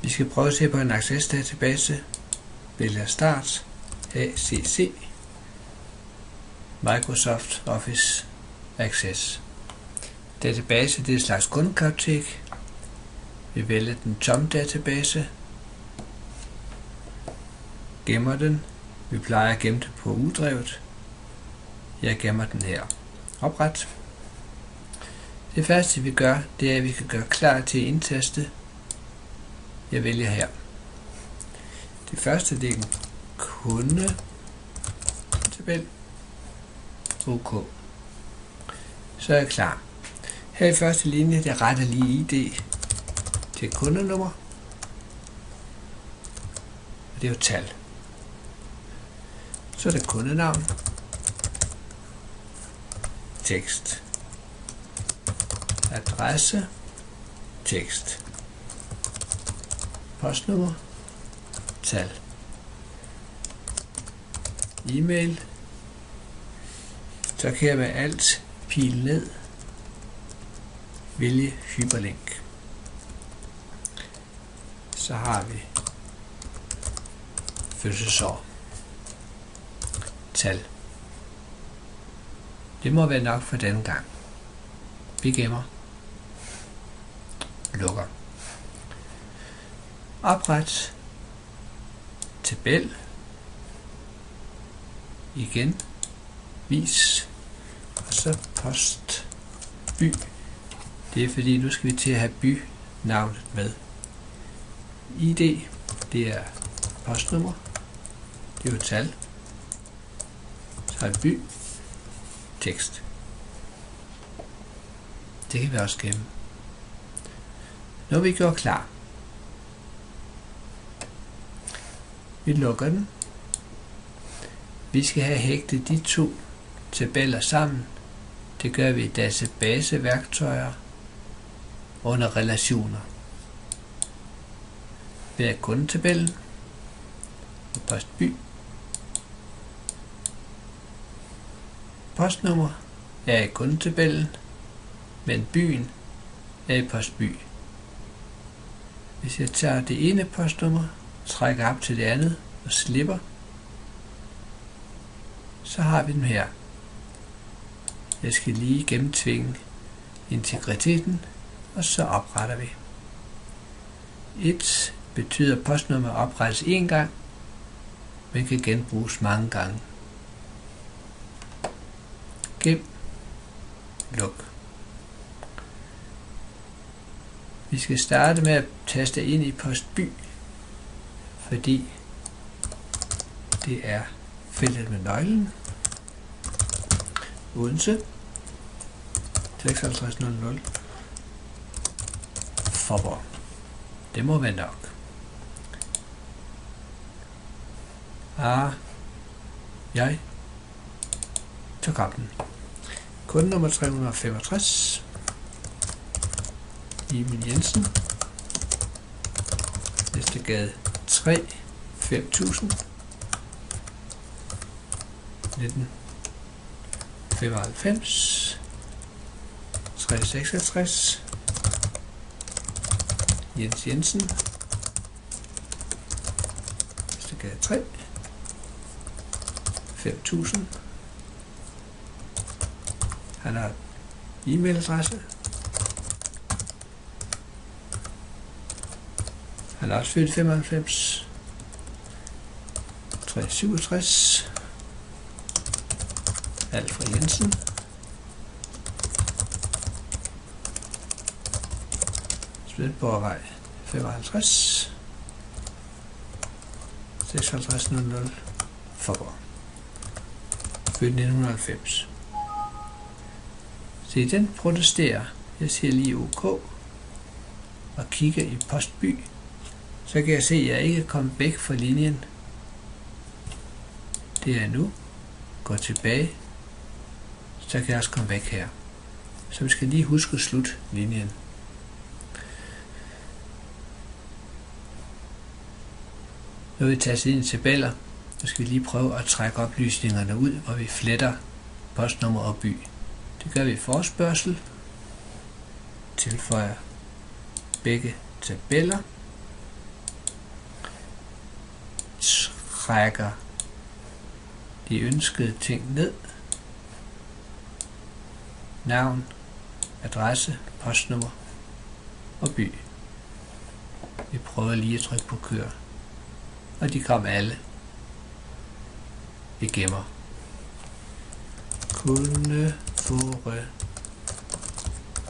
Vi skal prøve at se på en Access-database. Vælger Start, ACC, Microsoft Office Access. Database det er et slags kundekartotek. Vi vælger den tomme database. Gemmer den. Vi plejer at gemme den på udrevet. Jeg gemmer den her. Opret. Det første vi gør, det er at vi kan gøre klar til at indtaste. Jeg vælger her. Det første det er en kundetabel. OK. Så er jeg klar. Her i første linje, der retter lige ID til kundenummer. Og det er jo tal. Så er der kundenavn. Tekst. Adresse. Tekst. Postnummer. Tal. E-mail. Så kan jeg med alt pil ned. Vælge hyperlink. Så har vi fødselsår. Tal. Det må være nok for denne gang. Vi gemmer. Lukker. Opret. Tabel. Igen. Vis. Og så post. By. Det er fordi, nu skal vi til at have bynavnet med. ID. Det er postnummer. Det er jo tal. Så har vi by. Tekst. Det kan vi også gemme. Nu er vi gjort klar. Vi lukker den. Vi skal have hægtet de to tabeller sammen. Det gør vi i databaseværktøjer under relationer. Ved kundetabellen og postby. Postnummer er i kundetabellen, men byen er i postby. Hvis jeg tager det ene postnummer, trækker op til det andet og slipper, så har vi dem her. Jeg skal lige gennemtvinge integriteten, og så opretter vi. 1 betyder, at postnummer oprettes én gang, men kan genbruges mange gange. Gem. Luk. Vi skal starte med at taste ind i postby, fordi det er feltet med nøglen. Odense 5600 Faaborg. Det må være nok. Jeg tager kampen. Kundenummer 365. Emil Jensen. Næstegade 3 5000 1995 366 Jens Jensen. Næstegade 3 5000. Han har e-mailadresse. Han er også født 95 367 Alfred Jensen. Svendborgvej 55 5600 Faaborg. Født 1990. Se, den protesterer. Jeg siger lige OK og kigger i postby. Så kan jeg se, at jeg ikke er kommet væk fra linjen. Det er nu. Går tilbage. Så kan jeg også komme væk her. Så vi skal lige huske at slutte linjen. Nu vil vi tage ind i tabeller. Så skal vi lige prøve at trække oplysningerne ud, hvor vi fletter postnummer og by. Det gør vi i forespørgsel. Tilføjer begge tabeller. trækker de ønskede ting ned. Navn, adresse, postnummer og by. Vi prøver lige at trykke på kør. Og de kom alle. Vi gemmer. Kunne fore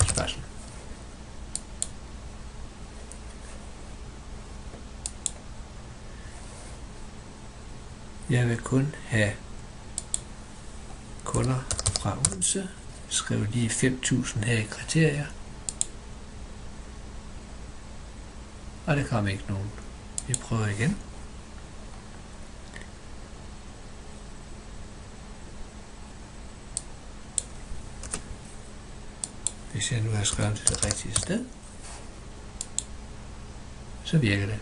spørgsmål. Jeg vil kun have kunder fra Odense. Skriv lige 5.000 her i kriterier. Og det kom ikke nogen. Vi prøver igen. Hvis jeg nu har skrevet til det rigtige sted, så virker det.